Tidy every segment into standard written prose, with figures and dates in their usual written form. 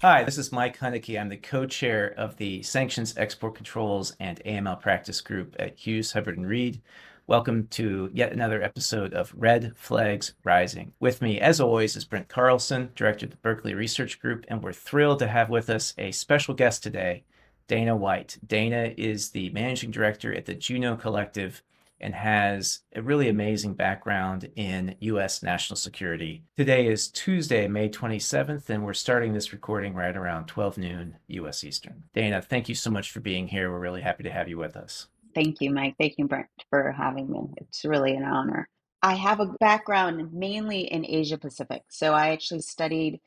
Hi, this is Mike Hunnicky. I'm the co-chair of the Sanctions Export Controls and AML Practice Group at Hughes, Hubbard and Reed. Welcome to yet another episode of Red Flags Rising. With me, as always, is Brent Carlson, director of the Berkeley Research Group, and we're thrilled to have with us a special guest today, Dana White. Dana is the managing director at the Juno Collective and has a really amazing background in U.S. national security. Today is Tuesday, May 27th, and we're starting this recording right around 12 noon U.S. Eastern. Dana, thank you so much for being here. We're really happy to have you with us. Thank you, Mike. Thank you, Brent, for having me. It's really an honor. I have a background mainly in Asia Pacific. So I actually studied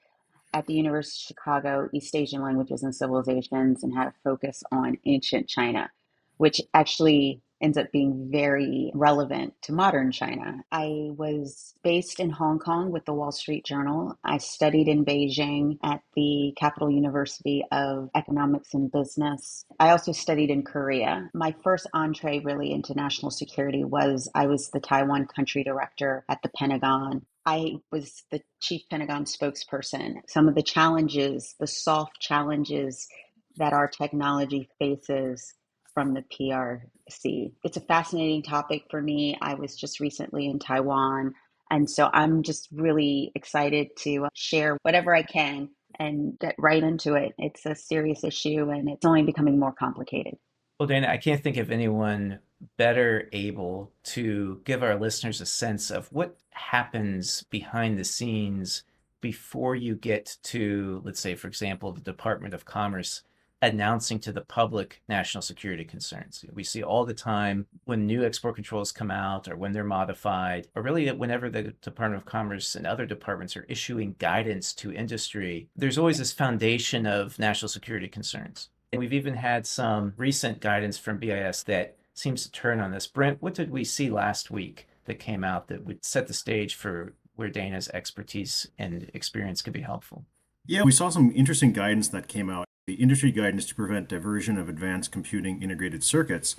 at the University of Chicago, East Asian Languages and Civilizations, and had a focus on ancient China, which actually ends up being very relevant to modern China. I was based in Hong Kong with the Wall Street Journal. I studied in Beijing at the Capital University of Economics and Business. I also studied in Korea. My first entree really into national security was I was the Taiwan country director at the Pentagon. I was the chief Pentagon spokesperson. Some of the challenges, the soft challenges that our technology faces from the PRC. It's a fascinating topic for me. I was just recently in Taiwan, and so I'm just really excited to share whatever I can and get right into it. It's a serious issue and it's only becoming more complicated. Well, Dana, I can't think of anyone better able to give our listeners a sense of what happens behind the scenes before you get to, let's say, for example, the Department of Commerce announcing to the public national security concerns. We see all the time when new export controls come out or when they're modified, or really whenever the Department of Commerce and other departments are issuing guidance to industry, there's always this foundation of national security concerns. And we've even had some recent guidance from BIS that seems to turn on this. Brent, what did we see last week that came out that would set the stage for where Dana's expertise and experience could be helpful? Yeah, we saw some interesting guidance that came out. The industry guidance to prevent diversion of advanced computing integrated circuits.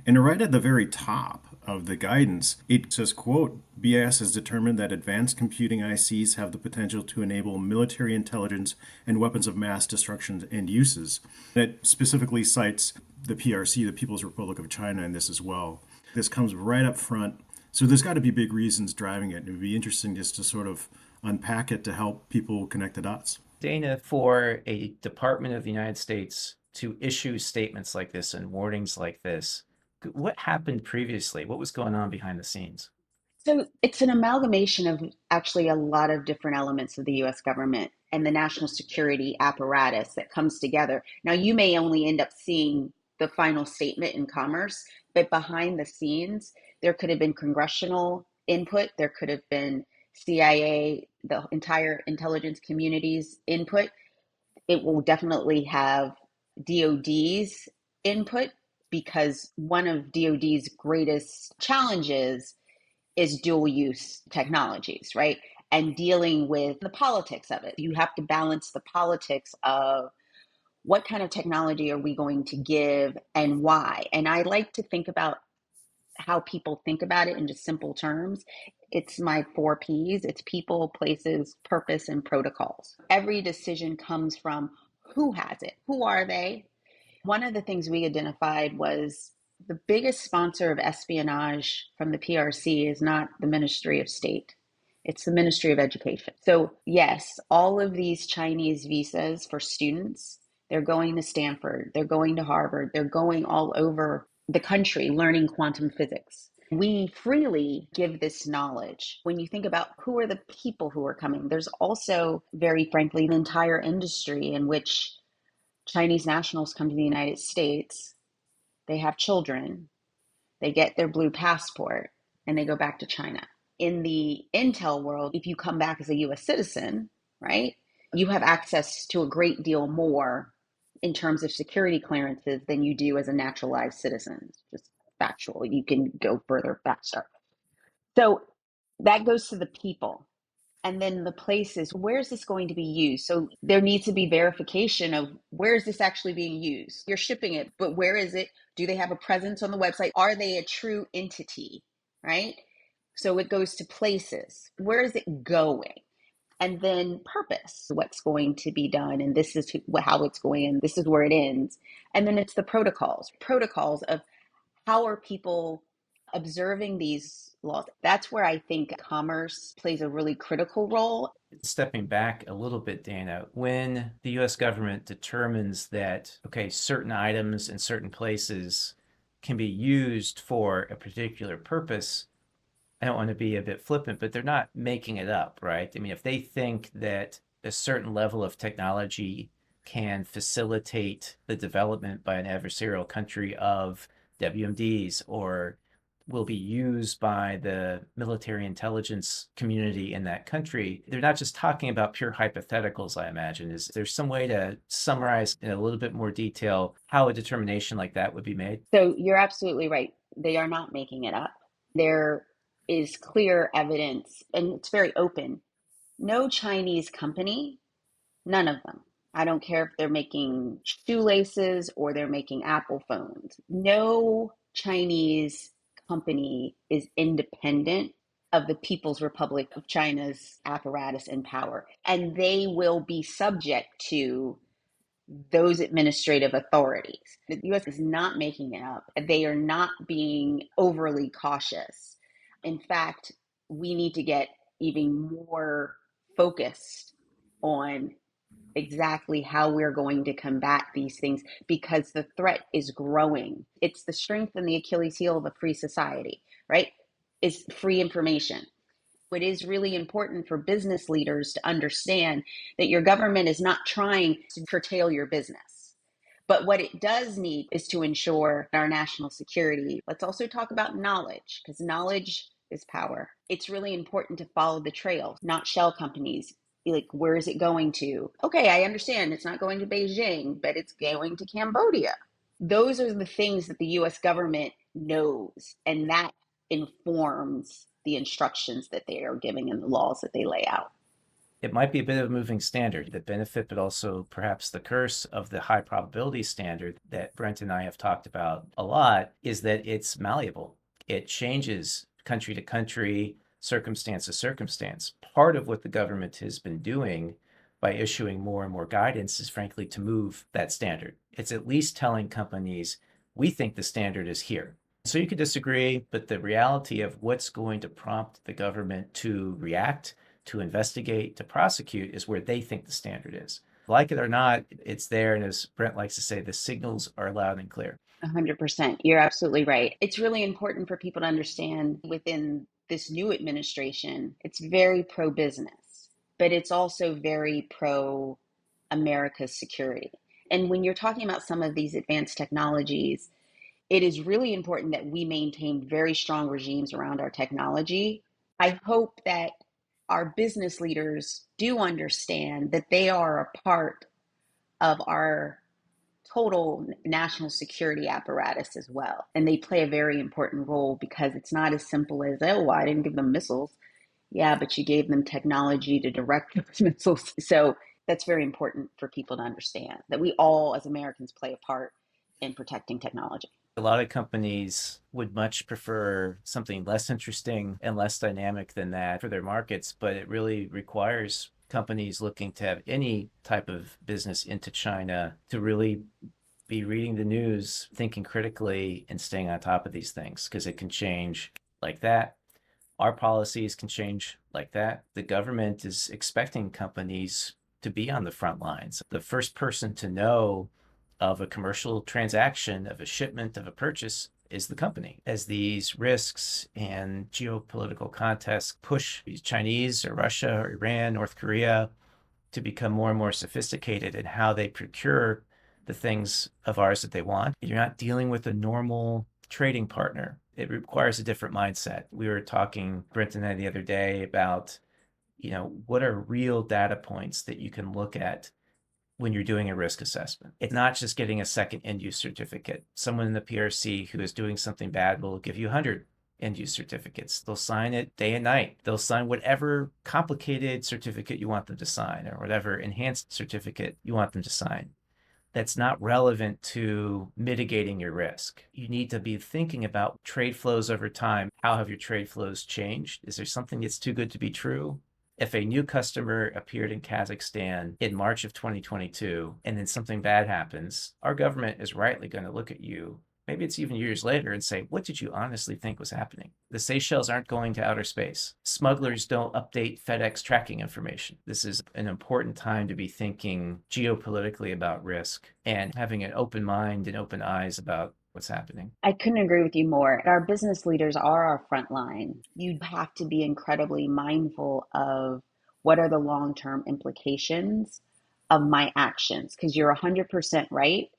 And right at the very top of the guidance, it says, quote, BIS has determined that advanced computing ICs have the potential to enable military intelligence and weapons of mass destruction and uses. It specifically cites the PRC, the People's Republic of China, in this as well. This comes right up front. So there's got to be big reasons driving it. It would be interesting just to sort of unpack it to help people connect the dots. Dana, for a Department of the United States to issue statements like this and warnings like this, what happened previously? What was going on behind the scenes? So it's an amalgamation of actually a lot of different elements of the US government and the national security apparatus that comes together. Now, you may only end up seeing the final statement in commerce, but behind the scenes, there could have been congressional input, there could have been CIA, the entire intelligence community's input. It will definitely have DOD's input because one of DOD's greatest challenges is dual use technologies, right? And dealing with the politics of it. You have to balance the politics of what kind of technology are we going to give and why. And I like to think about how people think about it in just simple terms. It's my four P's. It's people, places, purpose, and protocols. Every decision comes from who has it? Who are they? One of the things we identified was the biggest sponsor of espionage from the PRC is not the Ministry of State. It's the Ministry of Education. So, yes, all of these Chinese visas for students, they're going to Stanford, they're going to Harvard, they're going all over the country learning quantum physics. We freely give this knowledge. When you think about who are the people who are coming, there's also, very frankly, an entire industry in which Chinese nationals come to the United States, they have children, they get their blue passport, and they go back to China. In the intel world, if you come back as a US citizen, right, you have access to a great deal more in terms of security clearances than you do as a naturalized citizen. It's just factual. You can go further faster. So that goes to the people. And then the places, where is this going to be used? So there needs to be verification of where is this actually being used? You're shipping it, but where is it? Do they have a presence on the website? Are they a true entity, right? So it goes to places. Where is it going? and then purpose, what's going to be done, and this is how it's going, and this is where it ends. And then it's the protocols of how are people observing these laws. That's where I think commerce plays a really critical role. Stepping back a little bit, Dana, when the US government determines that, okay, certain items in certain places can be used for a particular purpose, I don't want to be a bit flippant, but they're not making it up, right? I mean, if they think that a certain level of technology can facilitate the development by an adversarial country of WMDs or will be used by the military intelligence community in that country, they're not just talking about pure hypotheticals, I imagine. Is there some way to summarize in a little bit more detail how a determination like that would be made? So you're absolutely right. They are not making it up. There is clear evidence, and it's very open. No Chinese company, none of them. I don't care if they're making shoelaces or they're making Apple phones. No Chinese company is independent of the People's Republic of China's apparatus and power. And they will be subject to those administrative authorities. The US is not making it up. They are not being overly cautious. In fact, we need to get even more focused on exactly how we're going to combat these things because the threat is growing. It's the strength and the Achilles heel of a free society, right? Is free information. It is really important for business leaders to understand that your government is not trying to curtail your business. But what it does need is to ensure our national security. Let's also talk about knowledge, because knowledge is power. It's really important to follow the trail, not shell companies. Like, where is it going to? Okay, I understand it's not going to Beijing, but it's going to Cambodia. Those are the things that the US government knows, and that informs the instructions that they are giving and the laws that they lay out. It might be a bit of a moving standard. The benefit, but also perhaps the curse of the high probability standard that Brent and I have talked about a lot is that it's malleable. It changes country to country, circumstance to circumstance. Part of what the government has been doing by issuing more and more guidance is frankly to move that standard. It's at least telling companies, we think the standard is here. So you could disagree, but the reality of what's going to prompt the government to react, to investigate, to prosecute is where they think the standard is. Like it or not, it's there. And as Brent likes to say, the signals are loud and clear. 100%. You're absolutely right. It's really important for people to understand within this new administration, it's very pro business, but it's also very pro America's security. And when you're talking about some of these advanced technologies, it is really important that we maintain very strong regimes around our technology. I hope that our business leaders do understand that they are a part of our total national security apparatus as well. And they play a very important role because it's not as simple as, oh, well, I didn't give them missiles. Yeah, but you gave them technology to direct those missiles. So that's very important for people to understand that we all, as Americans, play a part in protecting technology. A lot of companies would much prefer something less interesting and less dynamic than that for their markets, but it really requires companies looking to have any type of business into China to really be reading the news, thinking critically, and staying on top of these things because it can change like that. Our policies can change like that. The government is expecting companies to be on the front lines. The first person to know of a commercial transaction, of a shipment, of a purchase is the company. As these risks and geopolitical contests push Chinese or Russia or Iran, North Korea to become more and more sophisticated in how they procure the things of ours that they want, you're not dealing with a normal trading partner. It requires a different mindset. We were talking, Brent and I, the other day about, what are real data points that you can look at when you're doing a risk assessment. It's not just getting a second end use certificate. Someone in the PRC who is doing something bad will give you 100 end use certificates. They'll sign it day and night. They'll sign whatever complicated certificate you want them to sign or whatever enhanced certificate you want them to sign. That's not relevant to mitigating your risk. You need to be thinking about trade flows over time. How have your trade flows changed? Is there something that's too good to be true? If a new customer appeared in Kazakhstan in March of 2022 and then something bad happens, our government is rightly going to look at you. Maybe it's even years later and say, what did you honestly think was happening? The Seychelles aren't going to outer space. Smugglers don't update FedEx tracking information. This is an important time to be thinking geopolitically about risk and having an open mind and open eyes about what's happening. I couldn't agree with you more. Our business leaders are our front line. You have to be incredibly mindful of what are the long-term implications of my actions, because you're 100% right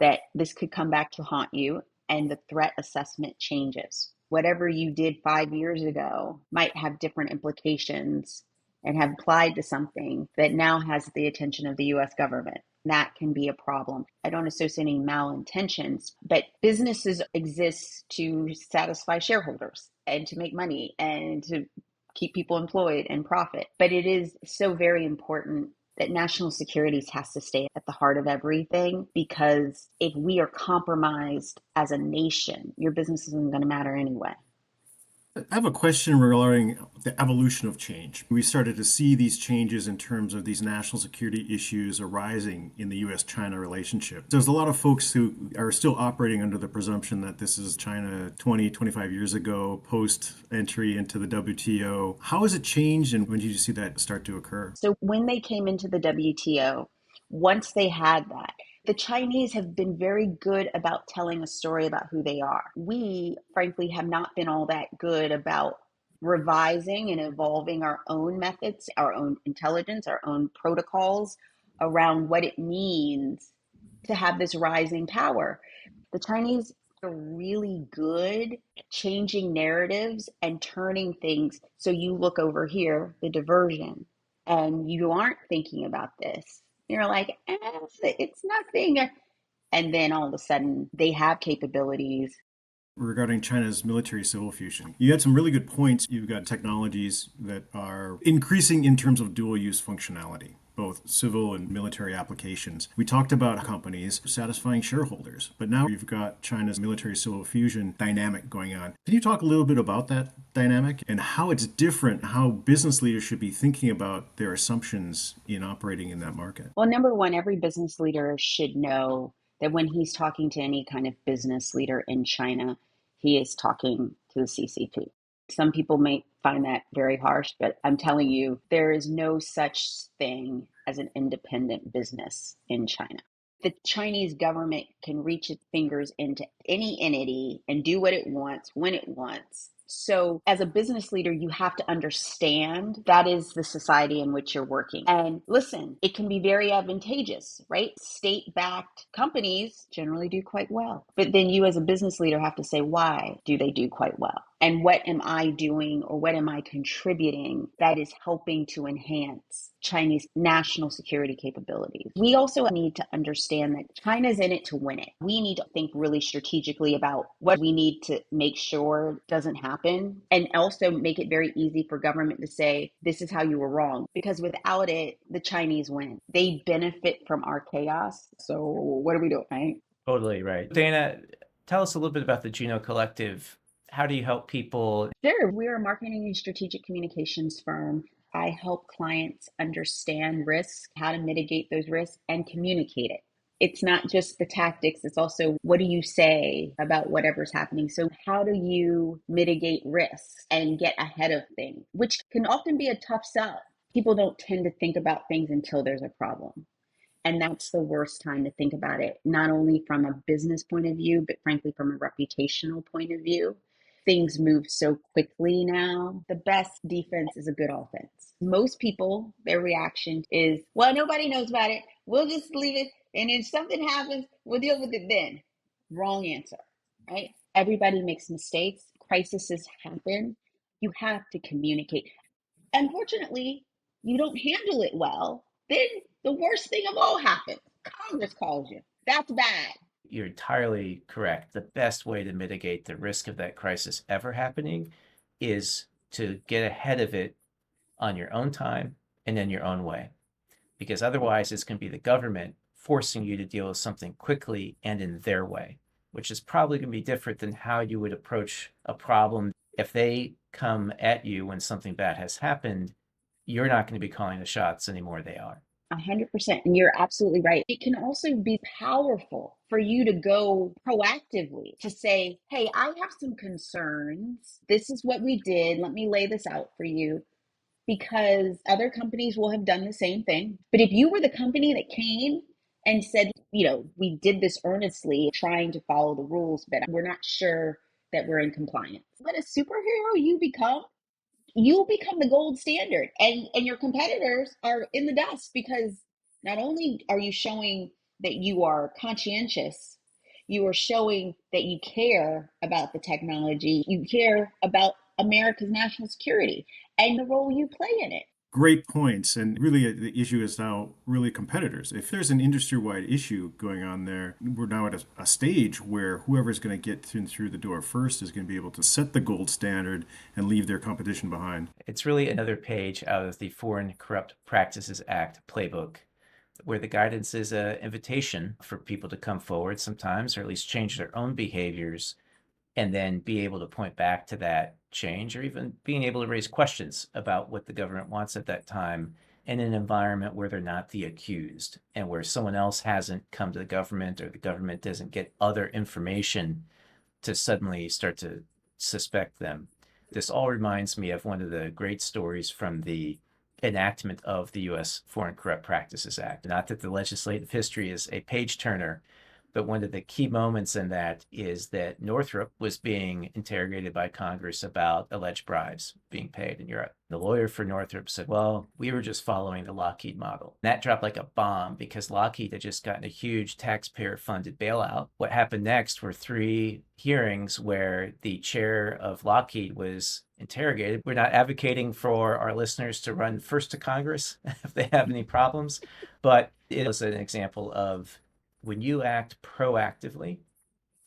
that this could come back to haunt you and the threat assessment changes. Whatever you did 5 years ago might have different implications and have applied to something that now has the attention of the US government. That can be a problem. I don't associate any malintentions, but businesses exist to satisfy shareholders and to make money and to keep people employed and profit. But it is so very important that national security has to stay at the heart of everything, because if we are compromised as a nation, your business isn't going to matter anyway. I have a question regarding the evolution of change. We started to see these changes in terms of these national security issues arising in the US China relationship. There's a lot of folks who are still operating under the presumption that this is China 20, 25 years ago, post entry into the WTO. How has it changed, and when did you see that start to occur? So when they came into the WTO, once they had that, the Chinese have been very good about telling a story about who they are. We, frankly, have not been all that good about revising and evolving our own methods, our own intelligence, our own protocols around what it means to have this rising power. The Chinese are really good at changing narratives and turning things. So you look over here, the diversion, and you aren't thinking about this. You're like, it's nothing. And then all of a sudden, they have capabilities. Regarding China's military civil fusion. You had some really good points. You've got technologies that are increasing in terms of dual use functionality, both civil and military applications. We talked about companies satisfying shareholders, but now you've got China's military civil fusion dynamic going on. Can you talk a little bit about that dynamic and how it's different, how business leaders should be thinking about their assumptions in operating in that market? Well, number one, every business leader should know that when he's talking to any kind of business leader in China, he is talking to the CCP. Some people may find that very harsh, but I'm telling you, there is no such thing as an independent business in China. The Chinese government can reach its fingers into any entity and do what it wants when it wants. So, as a business leader, you have to understand that is the society in which you're working. And listen, it can be very advantageous, right? State backed companies generally do quite well. But then you, as a business leader, have to say, why do they do quite well? And what am I doing or what am I contributing that is helping to enhance Chinese national security capabilities? We also need to understand that China's in it to win it. We need to think really strategically about what we need to make sure doesn't happen, and also make it very easy for government to say, this is how you were wrong. Because without it, the Chinese win. They benefit from our chaos. So what are we doing, right? Totally right. Dana, tell us a little bit about the Juno Collective. How do you help people? Sure. We're a marketing and strategic communications firm. I help clients understand risks, how to mitigate those risks, and communicate it. It's not just the tactics, it's also what do you say about whatever's happening. So, how do you mitigate risks and get ahead of things, which can often be a tough sell. People don't tend to think about things until there's a problem. And that's the worst time to think about it, not only from a business point of view, but frankly, from a reputational point of view. Things move so quickly now. The best defense is a good offense. Most people, their reaction is, well, nobody knows about it. We'll just leave it. And if something happens, we'll deal with it then. Wrong answer, right? Everybody makes mistakes. Crises happen. You have to communicate. Unfortunately, you don't handle it well, then the worst thing of all happens. Congress calls you. That's bad. You're entirely correct. The best way to mitigate the risk of that crisis ever happening is to get ahead of it on your own time and in your own way. Because otherwise, it's going to be the government forcing you to deal with something quickly and in their way, which is probably going to be different than how you would approach a problem. If they come at you when something bad has happened, you're not going to be calling the shots anymore. They are. 100%. And you're absolutely right. It can also be powerful for you to go proactively to say, hey, I have some concerns. This is what we did. Let me lay this out for you, because other companies will have done the same thing. But if you were the company that came and said, we did this earnestly, trying to follow the rules, but we're not sure that we're in compliance, what a superhero you become. You'll become the gold standard, and your competitors are in the dust, because not only are you showing that you are conscientious, you are showing that you care about the technology, you care about America's national security and the role you play in it. Great points. And really, the issue is now really competitors. If there's an industry wide issue going on there, we're now at a stage where whoever's going to get through the door first is going to be able to set the gold standard and leave their competition behind. It's really another page out of the Foreign Corrupt Practices Act playbook, where the guidance is an invitation for people to come forward sometimes, or at least change their own behaviors, and then be able to point back to that change, or even being able to raise questions about what the government wants at that time in an environment where they're not the accused, and where someone else hasn't come to the government, or the government doesn't get other information to suddenly start to suspect them. This all reminds me of one of the great stories from the enactment of the U.S. Foreign Corrupt Practices Act. Not that the legislative history is a page turner, but one of the key moments in that is that Northrop was being interrogated by Congress about alleged bribes being paid in Europe. The lawyer for Northrop said, well, we were just following the Lockheed model. And that dropped like a bomb, because Lockheed had just gotten a huge taxpayer-funded bailout. What happened next were 3 hearings where the chair of Lockheed was interrogated. We're not advocating for our listeners to run first to Congress if they have any problems, but it was an example of when you act proactively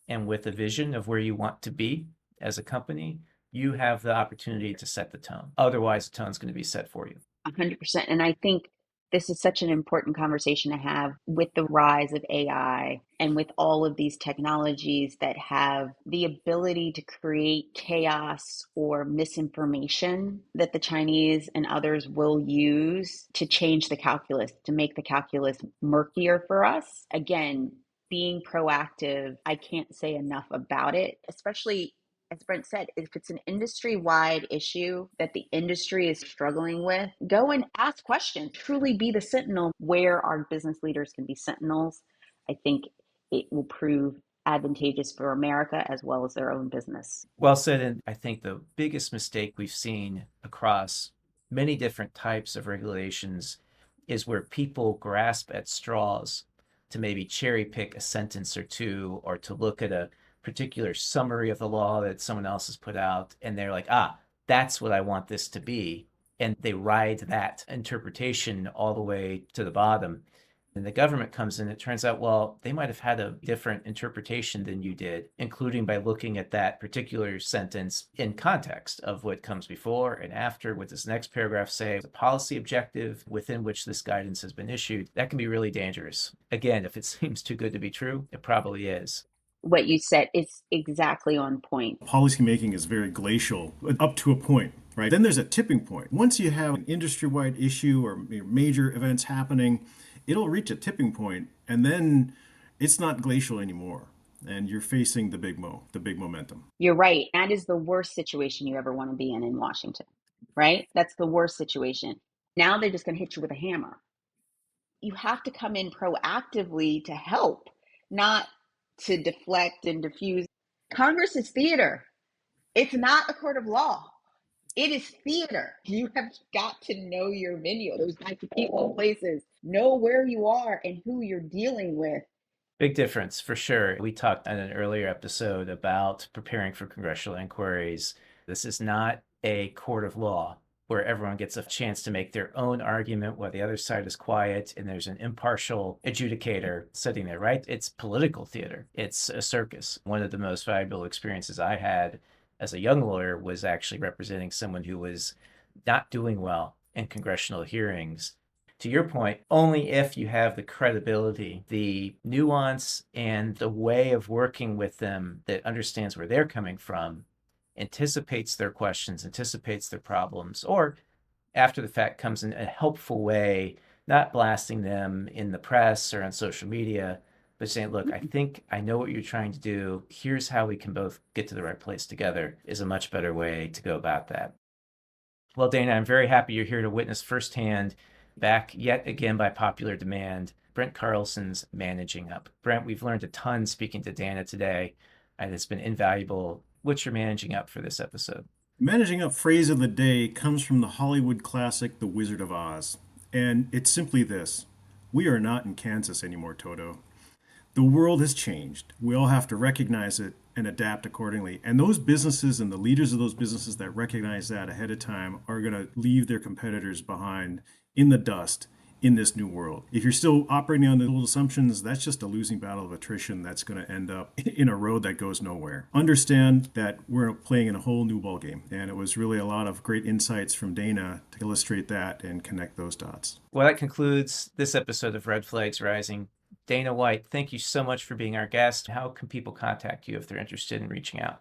and with a vision of where you want to be as a company, you have the opportunity to set the tone. Otherwise, the tone's going to be set for you. 100%. And I think this is such an important conversation to have with the rise of AI and with all of these technologies that have the ability to create chaos or misinformation that the Chinese and others will use to change the calculus, to make the calculus murkier for us. Again, being proactive, I can't say enough about it, especially as Brent said, if it's an industry wide issue that the industry is struggling with, go and ask questions. Truly be the sentinel where our business leaders can be sentinels. I think it will prove advantageous for America as well as their own business. Well said. And I think the biggest mistake we've seen across many different types of regulations is where people grasp at straws to maybe cherry pick a sentence or two, or to look at a particular summary of the law that someone else has put out, and they're like, that's what I want this to be. And they ride that interpretation all the way to the bottom. And the government comes in, it turns out, well, they might have had a different interpretation than you did, including by looking at that particular sentence in context of what comes before and after. What does this next paragraph say? The policy objective within which this guidance has been issued. That can be really dangerous. Again, if it seems too good to be true, it probably is. What you said is exactly on point. Policy making is very glacial up to a point, right? Then there's a tipping point. Once you have an industry wide issue or major events happening, it'll reach a tipping point, and then it's not glacial anymore. And you're facing the big momentum. You're right. That is the worst situation you ever want to be in Washington, right? That's the worst situation. Now they're just going to hit you with a hammer. You have to come in proactively to help, not to deflect and diffuse. Congress is theater. It's not a court of law. It is theater. You have got to know your venue, those types of people, places, know where you are and who you're dealing with. Big difference for sure. We talked in an earlier episode about preparing for congressional inquiries. This is not a court of law where everyone gets a chance to make their own argument while the other side is quiet and there's an impartial adjudicator sitting there, right? It's political theater. It's a circus. One of the most valuable experiences I had as a young lawyer was actually representing someone who was not doing well in congressional hearings. To your point, only if you have the credibility, the nuance, and the way of working with them that understands where they're coming from, anticipates their questions, anticipates their problems, or after the fact comes in a helpful way, not blasting them in the press or on social media, but saying, look, I think I know what you're trying to do. Here's how we can both get to the right place together is a much better way to go about that. Well, Dana, I'm very happy you're here to witness firsthand, back yet again by popular demand, Brent Carlson's Managing Up. Brent, we've learned a ton speaking to Dana today, and it's been invaluable. What's your managing up for this episode? Managing up phrase of the day comes from the Hollywood classic The Wizard of Oz. And it's simply this: we are not in Kansas anymore, Toto. The world has changed. We all have to recognize it and adapt accordingly. And those businesses and the leaders of those businesses that recognize that ahead of time are going to leave their competitors behind in the dust in this new world. If you're still operating on the old assumptions, that's just a losing battle of attrition that's going to end up in a road that goes nowhere. Understand that we're playing in a whole new ballgame. And it was really a lot of great insights from Dana to illustrate that and connect those dots. Well, that concludes this episode of Red Flags Rising. Dana White, thank you so much for being our guest. How can people contact you if they're interested in reaching out?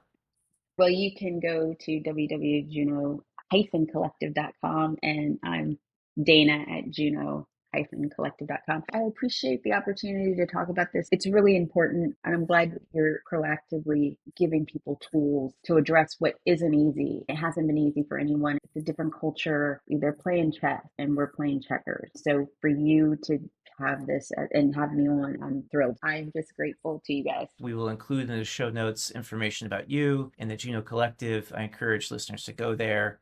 Well, you can go to www.juno-collective.com, and I'm Dana at juno-collective.com. I appreciate the opportunity to talk about this. It's really important, and I'm glad that you're proactively giving people tools to address what isn't easy. It hasn't been easy for anyone. It's a different culture. They're playing chess, and we're playing checkers. So for you to have this and have me on, I'm thrilled. I'm just grateful to you guys. We will include in the show notes information about you and the Juno Collective. I encourage listeners to go there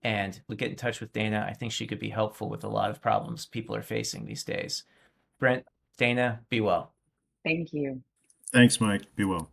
and get in touch with Dana. I think she could be helpful with a lot of problems people are facing these days. Brent, Dana, be well. Thank you. Thanks, Mike. Be well.